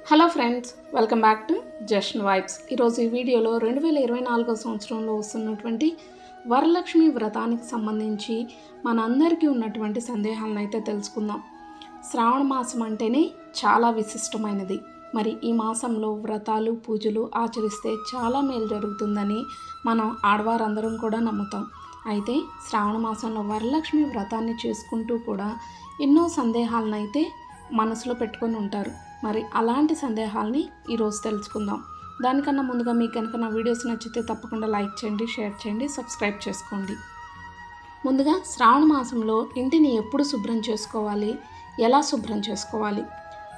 Hello friends, welcome back to just vibes. ఈరోజు ఈ వీడియోలో 2024 సంవత్సరంలో వస్తున్నటువంటి వరలక్ష్మి వ్రతానికి సంబంధించి మనందరికీ ఉన్నటువంటి సందేహాలను అయితే తెలుసుకుందాం. శ్రావణ మాసం అంటేనే చాలా విశిష్టమైనది. మరి ఈ మాసంలో వ్రతాలు పూజలు ఆచరిస్తే చాలా మేలు జరుగుతుందని మనం ఆడవారందరం కూడా నమ్ముతాం. అయితే శ్రావణ మాసంలో వరలక్ష్మి వ్రతాన్ని చేసుకుంటూ కూడా ఎన్నో సందేహాలను అయితే మనసులో పెట్టుకొని ఉంటారు. మరి అలాంటి సందేహాలని ఈరోజు తెలుసుకుందాం. దానికన్నా ముందుగా మీకు కనుక నా వీడియోస్ నచ్చితే తప్పకుండా లైక్ చేయండి, షేర్ చేయండి, సబ్స్క్రైబ్ చేసుకోండి. ముందుగా శ్రావణ మాసంలో ఇంటిని ఎప్పుడు శుభ్రం చేసుకోవాలి, ఎలా శుభ్రం చేసుకోవాలి?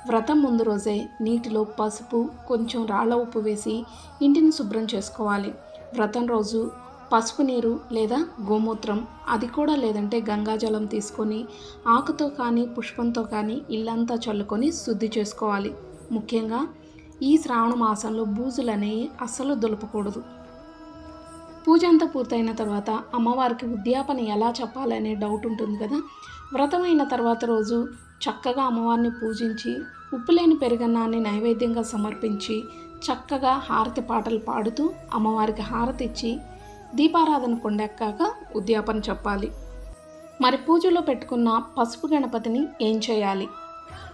వ్రతం ముందు రోజే నీటిలో పసుపు, కొంచెం రాళ్ళ ఉప్పు వేసి ఇంటిని శుభ్రం చేసుకోవాలి. వ్రతం రోజు పసుపు నీరు లేదా గోమూత్రం, అది కూడా లేదంటే గంగాజలం తీసుకొని ఆకుతో కానీ పుష్పంతో కానీ ఇల్లంతా చల్లుకొని శుద్ధి చేసుకోవాలి. ముఖ్యంగా ఈ శ్రావణ మాసంలో బూజులు అనేవి అస్సలు దులపకూడదు. పూజ అంతా పూర్తయిన తర్వాత అమ్మవారికి ఉద్యాపన ఎలా చెప్పాలనే డౌట్ ఉంటుంది కదా. వ్రతమైన తర్వాత రోజు చక్కగా అమ్మవారిని పూజించి ఉప్పులేని పెరుగన్నాన్ని నైవేద్యంగా సమర్పించి చక్కగా హారతి పాటలు పాడుతూ అమ్మవారికి హారతి ఇచ్చి దీపారాధన కొండెక్కాక ఉద్యాపన చెప్పాలి. మరి పూజలో పెట్టుకున్న పసుపు గణపతిని ఏం చేయాలి?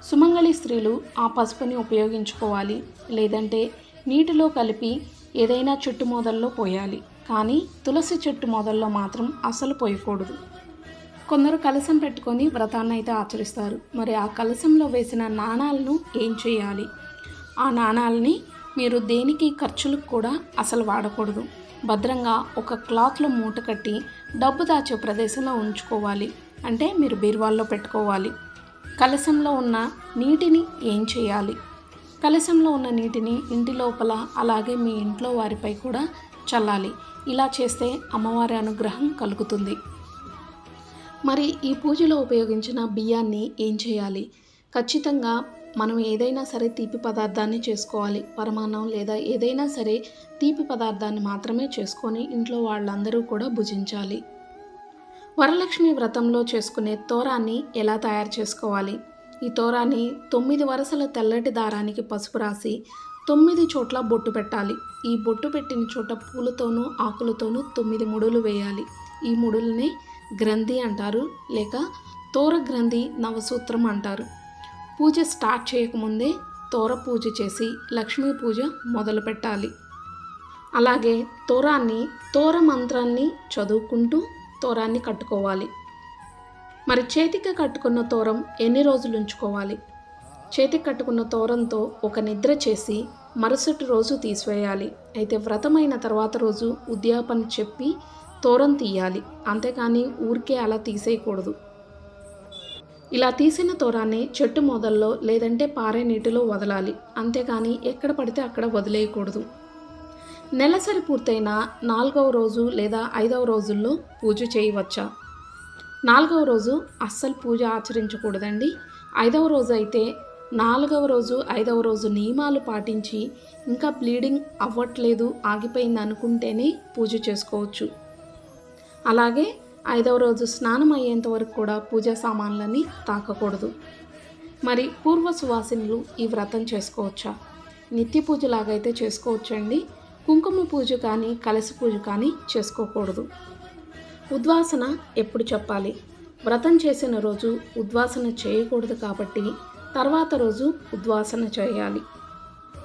సుమంగళి స్త్రీలు ఆ పసుపుని ఉపయోగించుకోవాలి, లేదంటే నీటిలో కలిపి ఏదైనా చెట్టు మొదల్లో పోయాలి. కానీ తులసి చెట్టు మొదల్లో మాత్రం అసలు పోయకూడదు. కొందరు కలశం పెట్టుకొని వ్రతాన్ని అయితే ఆచరిస్తారు. మరి ఆ కలశంలో వేసిన నాణాలను ఏం చేయాలి? ఆ నాణాలని మీరు దేనికి ఖర్చులకు కూడా అసలు వాడకూడదు. భద్రంగా ఒక క్లాత్లో మూట కట్టి డబ్బు దాచే ప్రదేశంలో ఉంచుకోవాలి. అంటే మీరు బీరువాల్లో పెట్టుకోవాలి. కలశంలో ఉన్న నీటిని ఏం చేయాలి? కలశంలో ఉన్న నీటిని ఇంటి లోపల అలాగే మీ ఇంట్లో వారిపై కూడా చల్లాలి. ఇలా చేస్తే అమ్మవారి అనుగ్రహం కలుగుతుంది. మరి ఈ పూజలో ఉపయోగించిన బియ్యాన్ని ఏం చేయాలి? ఖచ్చితంగా మనం ఏదైనా సరే తీపి పదార్థాన్ని చేసుకోవాలి. పరమాన్నం లేదా ఏదైనా సరే తీపి పదార్థాన్ని మాత్రమే చేసుకొని ఇంట్లో వాళ్ళందరూ కూడా భుజించాలి. వరలక్ష్మి వ్రతంలో చేసుకునే తోరాన్ని ఎలా తయారు చేసుకోవాలి? ఈ తోరాన్ని 9 వరుసల తెల్లటి దారానికి పసుపు రాసి 9 చోట్ల బొట్టు పెట్టాలి. ఈ బొట్టు పెట్టిన చోట పూలతోనూ ఆకులతోనూ 9 ముడులు వేయాలి. ఈ ముడుల్ని గ్రంథి అంటారు, లేక తోర గ్రంథి నవసూత్రం అంటారు. పూజ స్టార్ట్ చేయకముందే తోర పూజ చేసి లక్ష్మీ పూజ మొదలు పెట్టాలి. అలాగే తోర మంత్రాన్ని చదువుకుంటూ తోరాన్ని కట్టుకోవాలి. మరి చేతికి కట్టుకున్న తోరం ఎన్ని రోజులు ఉంచుకోవాలి? చేతికి కట్టుకున్న తోరంతో ఒక నిద్ర చేసి మరుసటి రోజు తీసివేయాలి. అయితే వ్రతమైన తర్వాత రోజు ఉద్యాపన చెప్పి తోరం తీయాలి. అంతేకాని ఊరికే అలా తీసేయకూడదు. ఇలా తీసిన తోరాన్ని చెట్టు మొదల్లో లేదంటే పారే నీటిలో వదలాలి. అంతేగాని ఎక్కడ పడితే అక్కడ వదిలేయకూడదు. నెలసరి పూర్తయిన 4వ రోజు లేదా 5వ రోజుల్లో పూజ చేయవచ్చా? 4వ రోజు అస్సలు పూజ ఆచరించకూడదండి. 5వ రోజు అయితే 4వ రోజు 5వ రోజు నియమాలు పాటించి ఇంకా బ్లీడింగ్ అవ్వట్లేదు, ఆగిపోయింది అనుకుంటేనే పూజ చేసుకోవచ్చు. అలాగే 5వ రోజు స్నానం అయ్యేంత వరకు కూడా పూజా సామాన్లని తాకకూడదు. మరి పూర్వ సువాసినులు ఈ వ్రతం చేసుకోవచ్చా? నిత్య పూజలాగైతే చేసుకోవచ్చండి. కుంకుమ పూజ కానీ కలశ పూజ కానీ చేసుకోకూడదు. ఉద్వాసన ఎప్పుడు చెప్పాలి? వ్రతం చేసిన రోజు ఉద్వాసన చేయకూడదు కాబట్టి తర్వాత రోజు ఉద్వాసన చేయాలి.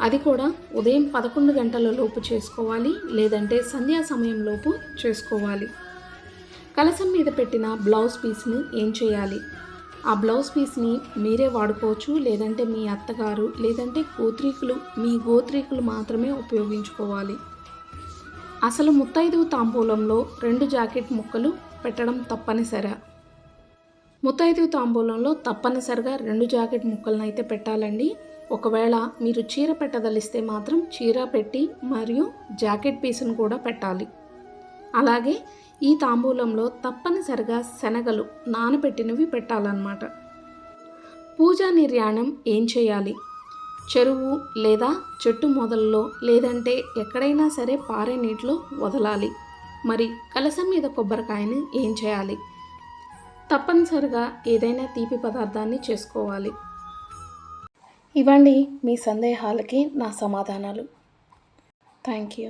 అది కూడా ఉదయం 11 గంటల లోపు చేసుకోవాలి, లేదంటే సంధ్యా సమయంలోపు చేసుకోవాలి. కలశం మీద పెట్టిన బ్లౌజ్ పీస్ని ఏం చేయాలి? ఆ బ్లౌజ్ పీస్ని మీరే వాడుకోవచ్చు, లేదంటే మీ అత్తగారు లేదంటే మీ గోత్రీకులు మాత్రమే ఉపయోగించుకోవాలి. అసలు ముత్తైదువు తాంబూలంలో 2 జాకెట్ ముక్కలు పెట్టడం తప్పనిసరి. ముత్తైదువు తాంబూలంలో తప్పనిసరిగా 2 జాకెట్ ముక్కలను అయితే పెట్టాలండి. ఒకవేళ మీరు చీర పెట్టదలిస్తే మాత్రం చీర పెట్టి మరియు జాకెట్ పీస్ను కూడా పెట్టాలి. అలాగే ఈ తాంబూలంలో తప్పనిసరిగా శనగలు నానబెట్టినవి పెట్టాలన్నమాట. పూజా నిర్యాణం ఏం చేయాలి? చెరువు లేదా చెట్టు మొదల్లో లేదంటే ఎక్కడైనా సరే పారే నీటిలో వదలాలి. మరి కలశం మీద కొబ్బరికాయని ఏం చేయాలి? తప్పనిసరిగా ఏదైనా తీపి పదార్థాన్ని చేసుకోవాలి. ఇవ్వండి మీ సందేహాలకి నా సమాధానాలు. Thank you.